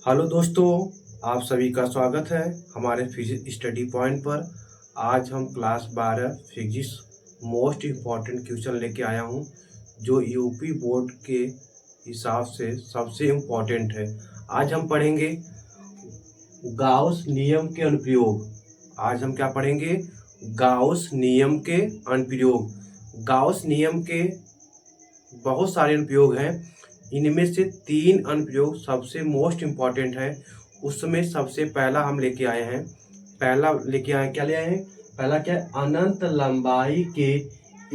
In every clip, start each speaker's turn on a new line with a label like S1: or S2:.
S1: Hello दोस्तों, आप सभी का स्वागत है हमारे फिजिक्स स्टडी पॉइंट पर। आज हम class 12 physics most important question लेके आया हूँ, जो यूपी बोर्ड के हिसाब से सबसे इम्पॉर्टेंट है। आज हम पढ़ेंगे गाउस नियम के अनुप्रयोग। आज हम क्या पढ़ेंगे? गाउस नियम के अनुप्रयोग। गाउस नियम के बहुत सारे अनुप्रयोग हैं, इनमें से 3 अनुप्रयोग सबसे मोस्ट इम्पॉर्टेंट है। उसमें सबसे पहला हम लेके आए हैं, क्या ले आए हैं? पहला क्या है? अनंत लंबाई के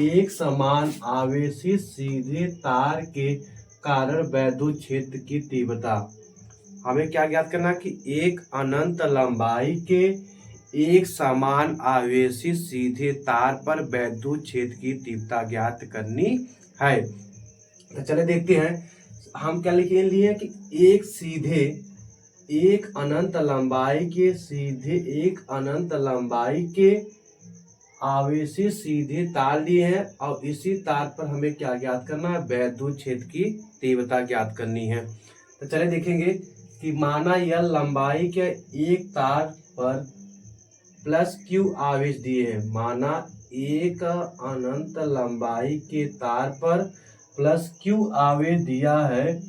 S1: एक समान आवेशित सीधे तार के कारण वैद्युत क्षेत्र की तीव्रता। हमें क्या ज्ञात करना कि एक अनंत लंबाई के एक समान आवेशित सीधे तार पर वैद्युत क्षेत्र की तीव्रता ज्ञात करनी है। तो चले देखते हैं। हम क्या लिखे लिए कि एक अनंत लंबाई के आवेशित सीधे तार लिए हैं, और इसी तार पर हमें क्या ज्ञात करना है? वैद्युत क्षेत्र की तीव्रता ज्ञात करनी है। तो चले देखेंगे कि माना यह लंबाई के एक तार पर प्लस क्यू आवेश दिए हैं। माना एक अनंत लंबाई के तार पर प्लस क्यू आवेश दिया है,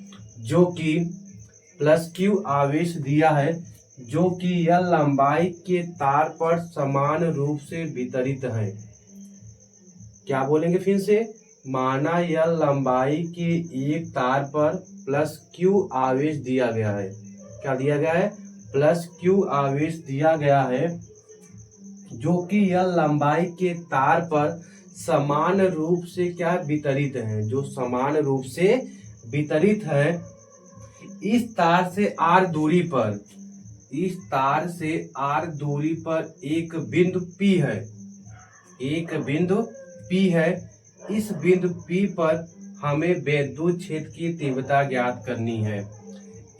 S1: जो कि यह लंबाई के तार पर समान रूप से वितरित है। क्या बोलेंगे फिर से? माना यह लंबाई के एक तार पर प्लस क्यू आवेश दिया गया है। क्या दिया गया है? प्लस क्यू आवेश दिया गया है, जो कि यह लंबाई के तार पर समान रूप से क्या वितरित है, जो समान रूप से वितरित है। इस तार से आर दूरी पर एक बिंदु P है। इस बिंदु P पर हमें वैद्युत क्षेत्र की तीव्रता ज्ञात करनी है।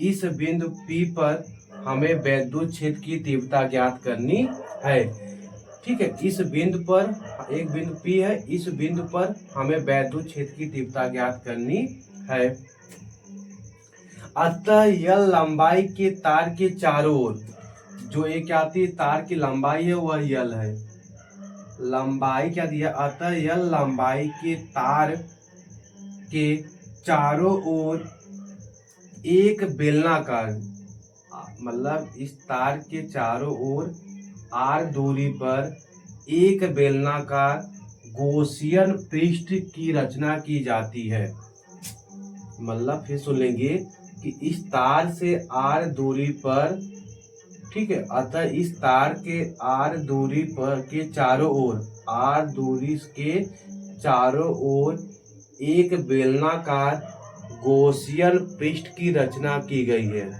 S1: इस बिंदु P पर हमें वैद्युत क्षेत्र की तीव्रता ज्ञात करनी है। ठीक है, इस बिंदु पर एक बिंदु P है, इस बिंदु पर हमें वैद्युत क्षेत्र की तीव्रता ज्ञात करनी है। अतः यह लंबाई के तार के चारों ओर, जो एक क्या आती है तार की लंबाई है, वह यल है। लंबाई क्या दिया? अतः यह लंबाई के तार के चारों ओर एक बेलनाकार, मतलब इस तार के चारों ओर आर दूरी पर एक बेलनाकार गॉसियन पृष्ठ की रचना की जाती है। मतलब फिर सुन लेंगे कि इस तार से आर दूरी पर, ठीक है, अतः इस तार के आर दूरी पर के चारों ओर, आर दूरी के चारों ओर एक बेलनाकार गॉसियन पृष्ठ की रचना की गई है।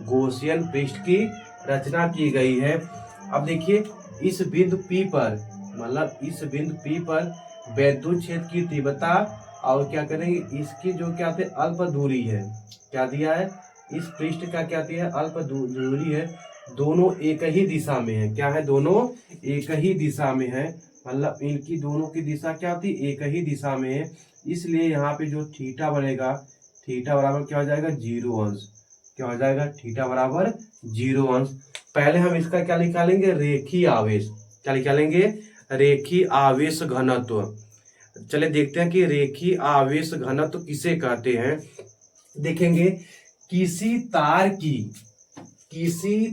S1: गॉसियन पृष्ठ की रचना की गई है। अब देखिए, इस बिंदु P पर, मतलब इस बिंदु P पर वैद्युत क्षेत्र की तीव्रता, और क्या करेंगे, इसकी जो क्या थे अल्प दूरी है, क्या दिया है, इस पृष्ठ का क्या दिया है, अल्प दूरी है। दोनों एक ही दिशा में है। क्या है? दोनों एक ही दिशा में है, मतलब इनकी दोनों की दिशा क्या होती है? एक ही दिशा में है। इसलिए यहाँ पे जो थीटा बनेगा, थीटा बराबर क्या हो जाएगा? 0 अंश। क्या हो जाएगा? थीटा बराबर 0 अंश। पहले हम इसका क्या निकालेंगे? रेखीय आवेश। क्या निकालेंगे? रेखीय आवेश घनत्व। चले देखते हैं कि रेखीय आवेश घनत्व किसे कहते हैं। देखेंगे, किसी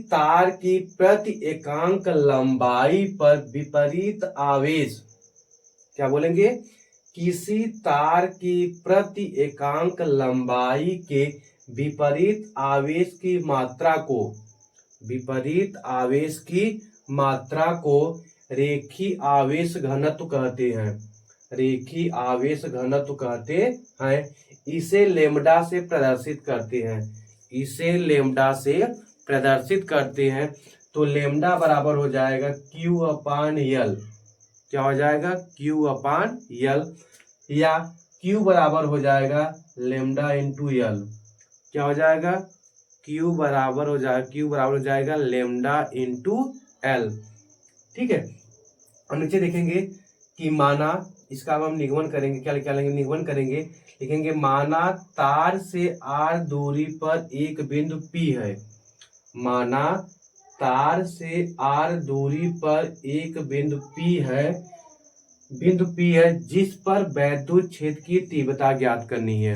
S1: तार की प्रति एकांक लंबाई पर विपरीत आवेश, क्या बोलेंगे? किसी तार की प्रति एकांक लंबाई के विपरीत आवेश की मात्रा को रेखीय आवेश घनत्व कहते हैं। रेखीय आवेश घनत्व कहते हैं। इसे लेम्डा से प्रदर्शित करते हैं। तो लेम्डा बराबर हो जाएगा Q अपान L। क्या हो जाएगा? Q अपान L, या Q बराबर हो जाएगा लेम्डा इंटू L। क्या हो जाएगा? Q बराबर हो जाएगा लेम्डा इंटू L। ठीक है, और नीचे देखेंगे कि माना, इसका अब हम निगमन करेंगे। क्या निकालेंगे? निगमन करेंगे। लिखेंगे, माना तार से R दूरी पर एक बिंदु P है। माना तार से r दूरी पर एक बिंदु P है जिस पर वैद्युत क्षेत्र की तीव्रता ज्ञात करनी है।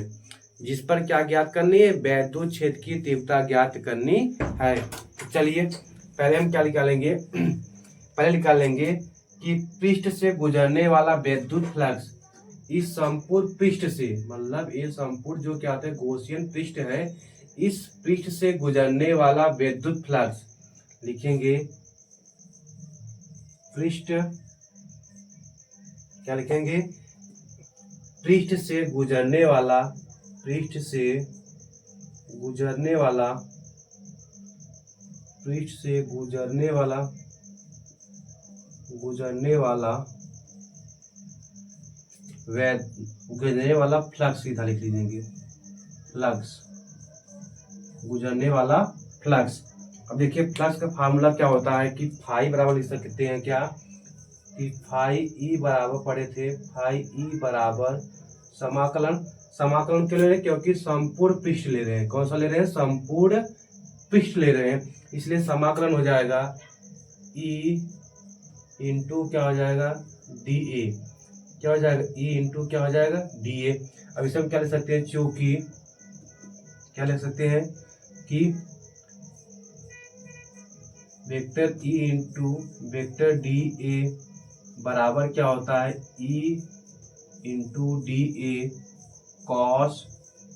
S1: जिस पर क्या ज्ञात करनी है? वैद्युत क्षेत्र की तीव्रता ज्ञात करनी है। चलिए पहले हम क्या निकालेंगे? पहले निकालेंगे कि पृष्ठ से गुजरने वाला वैद्युत फ्लक्स इस संपूर्ण पृष्ठ से, मतलब ये संपूर्ण जो क्या होता है गॉसियन पृष्ठ है, इस पृष्ठ से गुजरने वाला वैद्युत फ्लक्स लिखेंगे पृष्ठ, क्या लिखेंगे? पृष्ठ से गुजरने वाला, पृष्ठ से गुजरने वाला, पृष्ठ से गुजरने वाला गुजरने वाला फ्लक्स, सीधा लिख लीजिए फ्लक्स, गुजरने वाला फ्लक्स। अब देखिए फ्लक्स का फार्मूला क्या होता है कि फाई बराबर लिख सकते हैं क्या कि फाई ई बराबर पढ़े थे, फाई ई बराबर समाकलन, समाकलन क्यों ले रहे हैं? क्योंकि संपूर्ण पृष्ठ ले रहे हैं। कौन सा ले रहे हैं? संपूर्ण पृष्ठ ले रहे हैं, इसलिए समाकलन हो जाएगा ई इंटू क्या हो जाएगा डी ए, क्या हो जाएगा ई इंटू क्या हो जाएगा डी ए। अब इसे हम क्या ले सकते हैं? चूंकि क्या लिख सकते हैं कि vector E into vector D A बराबर क्या होता है? E into D A cos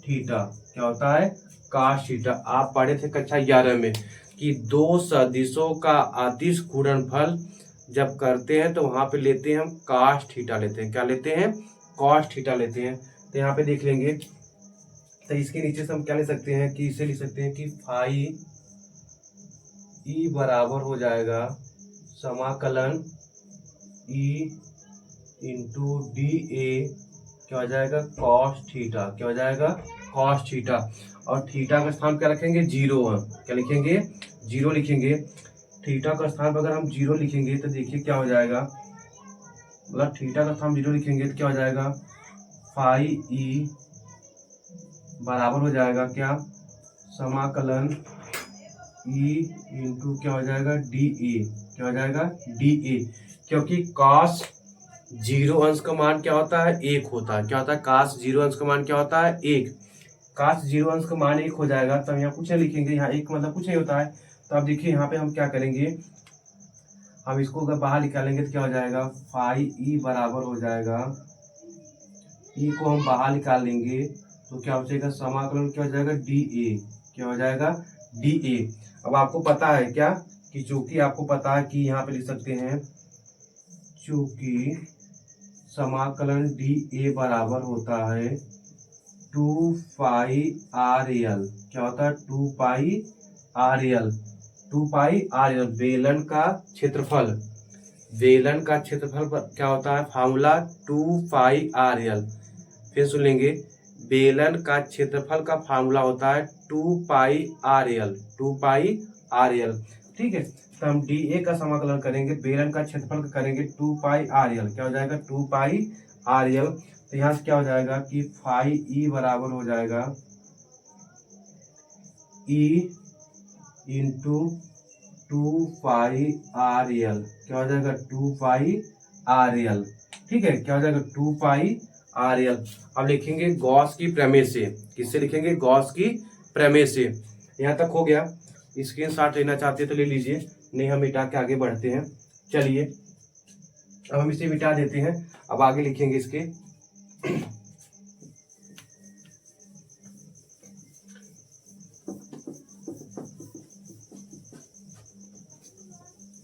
S1: theta, क्या होता है? Cos theta. आप पढ़े थे कक्षा 11 में कि दो सदिशों का अदिश गुणनफल जब करते हैं तो वहां पे लेते हैं हम कॉस थीटा लेते हैं। क्या लेते हैं? कॉस थीटा लेते हैं। तो यहाँ पे देख लेंगे, तो इसके नीचे से हम क्या ले सकते हैं कि इसे लिख सकते हैं कि फाई ई बराबर हो जाएगा समाकलन ई इंटू डी ए, क्या हो जाएगा? कॉस थीटा, क्या हो जाएगा? Cos theta. और थीटा का स्थान क्या रखेंगे? 0। क्या लिखेंगे? 0 लिखेंगे। थीटा का स्थान पर अगर हम 0 लिखेंगे तो देखिए क्या हो जाएगा, मतलब थीटा का स्थान 0 लिखेंगे तो क्या हो जाएगा? फाई ई बराबर हो जाएगा क्या? समाकलन ई इंटू क्या हो जाएगा? डी ए, क्या हो जाएगा? D A. क्योंकि कॉस 0 अंश का मान क्या होता है? 1 होता है। क्या होता है? कॉस 0 अंश का मान क्या होता है? 1। कॉस 0 अंश का मान 1 हो जाएगा, तो हम यहाँ कुछ नहीं लिखेंगे, यहाँ 1 मतलब कुछ नहीं होता है। तो अब देखिए यहाँ पे हम क्या करेंगे, हम इसको अगर बाहर निकालेंगे तो क्या हो जाएगा? फाई ई बराबर हो जाएगा, ई को हम बाहर निकाल लेंगे तो क्या हो जाएगा? समाकलन क्या हो जाएगा? डी ए, क्या हो जाएगा? D A. अब आपको पता है क्या कि चूंकि आपको पता है कि यहाँ पे लिख सकते हैं चूंकि समाकलन डी ए बराबर होता है 2 पाई आर एल, क्या होता है? 2 पाई आर एल, 2 पाई आर एल बेलन का क्षेत्रफल, बेलन का क्षेत्रफल पर क्या होता है? फार्मूला 2 पाई आर एल। फिर सुन लेंगे, बेलन का क्षेत्रफल का फार्मूला होता है 2 पाई आर एल, 2 पाई आर एल। ठीक है, तो हम डी ए का समाकलन करेंगे, बेलन का क्षेत्रफल का करेंगे 2 पाई आर एल, क्या हो जाएगा? 2 पाई आर एल। तो यहाँ से क्या हो जाएगा कि फाई ई बराबर हो जाएगा ई इंटू 2 पाई आर एल, क्या हो जाएगा? 2 पाई आर एल। ठीक है, क्या हो जाएगा? 2 पाई आर एल। अब लिखेंगे गॉस की प्रमेय से, किससे लिखेंगे? गॉस की प्रमेय से। यहाँ तक हो गया। स्क्रीनशॉट लेना चाहते हैं तो ले लीजिए, नहीं हम मिटा के आगे बढ़ते हैं। चलिए अब हम इसे मिटा देते हैं, अब आगे लिखेंगे इसके।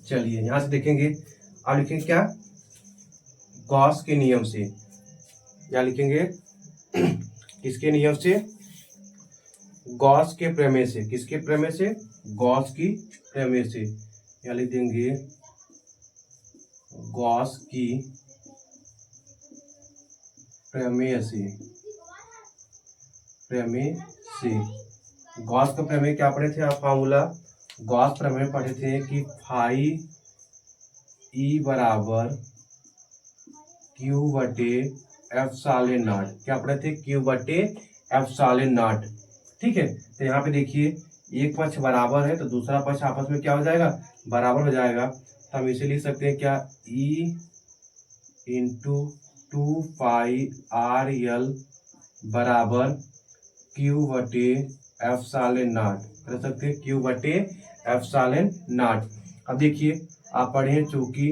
S1: चलिए यहां से देखेंगे, अब लिखेंगे क्या? गॉस के नियम से। क्या लिखेंगे? किसके नियम से? गॉस के प्रमेय से। किसके प्रमेय से? गॉस की प्रमेय से। यहाँ लिख देंगे गॉस की प्रमेय से। प्रमेय से, गॉस का प्रमेय क्या पढ़े थे आप? फार्मूला गॉस प्रमेय पढ़े थे कि फाई ई बराबर क्यू बटे एप्सिलॉन नॉट। क्या पढ़े थे? क्यू बटे एप्सिलॉन नॉट। ठीक है, तो यहाँ पे देखिए एक पक्ष बराबर है तो दूसरा पक्ष आपस में क्या हो जाएगा, बराबर हो जाएगा। तो हम इसे लिख सकते हैं क्या, E इंटू 2πr l बराबर Q बटे एप्सिलॉन नॉट, कर सकते हैं Q बटे एप्सिलॉन नॉट। अब देखिए आप पढ़े चूंकि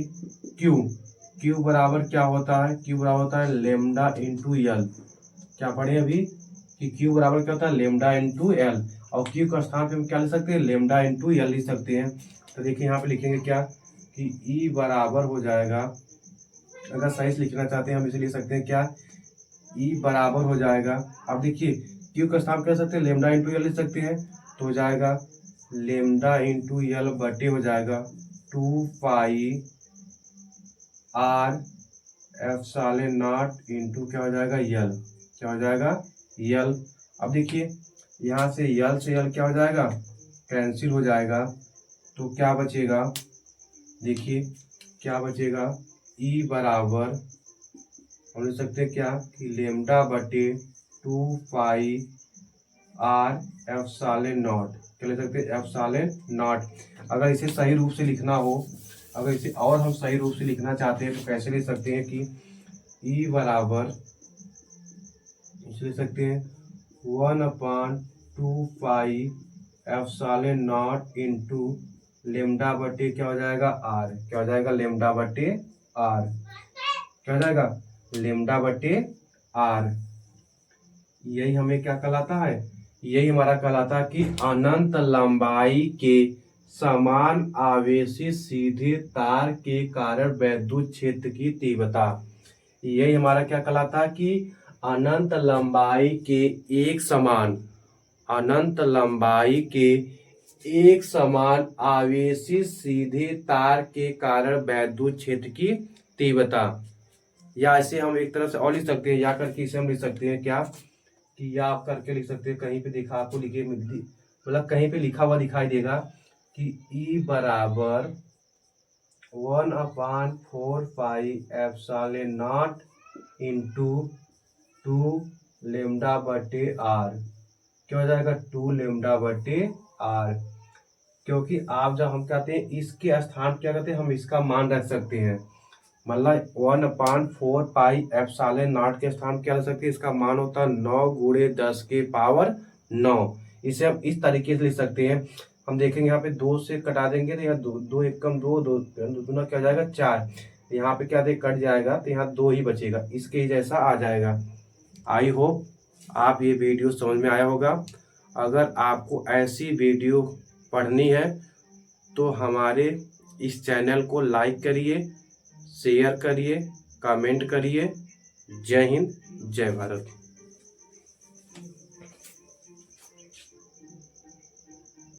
S1: Q बराबर क्या होता है, Q बराबर होता है लेमडा इंटू एल। क्या पढ़े अभी कि Q बराबर क्या होता है, लेमडा इंटू एल, और Q का स्थान पे हम क्या लिख सकते हैं, लेमडा इंटू एल लिख सकते हैं। तो देखिए यहाँ पे लिखेंगे क्या कि E बराबर हो जाएगा, अगर सही से लिखना चाहते हैं हम इसे लिख सकते हैं क्या, E बराबर हो जाएगा। अब देखिए Q का स्थान कर सकते हैं, लेमडा इंटू एल लिख सकते हैं, तो हो जाएगा लेमडा इंटू एल बटे हो जाएगा 2πr एप्सिलॉन नॉट इंटू क्या हो जाएगा यल, क्या हो जाएगा यल। अब देखिए यहाँ से यल क्या हो जाएगा, कैंसिल हो जाएगा, तो क्या बचेगा, देखिए क्या बचेगा, E बराबर हम लिख सकते हैं क्या कि लेमडा बटे 2πr एप्सिलॉन नॉट, क्या लिख सकते हैं एप्सिलॉन नॉट। अगर इसे सही रूप से लिखना हो, अगर इसे और हम सही रूप से लिखना चाहते हैं तो कैसे लिख सकते हैं कि E बराबर इसे लिख सकते हैं 1/2π एप्सिलॉन नॉट इंटू लेमडा बटे क्या हो जाएगा आर, क्या हो जाएगा लेमडा बटे आर, क्या हो जाएगा लेमडा बटे आर। यही हमें क्या कहलाता है, यही हमारा कहलाता है कि अनंत लंबाई के समान आवेशित सीधे तार के कारण वैद्युत क्षेत्र की तीव्रता। यही हमारा क्या कहलाता है कि अनंत लंबाई के एक समान, अनंत लंबाई के एक समान आवेशित सीधे तार के कारण वैद्युत क्षेत्र की तीव्रता। या इसे हम एक तरह से और लिख सकते हैं, या करके इसे हम लिख सकते हैं क्या कि या आप करके लिख सकते हैं, कहीं पे दिखा आपको लिखे मतलब कहीं पे लिखा हुआ दिखाई देगा कि E बराबर 1/4π एप्सिलॉन नॉट इंटू 2 लेमडा बटे आर, क्या हो जाएगा 2 लेमडा बटे आर। क्योंकि आप जब हम कहते हैं इसके स्थान क्या कहते हैं, हम इसका मान रख सकते हैं, मतलब 1/4π एप्सिलॉन नॉट के स्थान क्या रख सकते हैं, इसका मान होता है 9 × 10 के पावर 9। इसे हम इस तरीके से लिख सकते हैं। हम देखेंगे यहाँ पे 2 से कटा देंगे तो यहाँ 2 एकम 2 2 दूना क्या हो जाएगा 4, यहाँ पे क्या कट जाएगा तो यहाँ 2 ही बचेगा, इसके जैसा आ जाएगा। आई होप आप ये वीडियो समझ में आया होगा। अगर आपको ऐसी वीडियो पढ़नी है तो हमारे इस चैनल को लाइक करिए, शेयर करिए, कमेंट करिए। जय हिंद, जय भारत।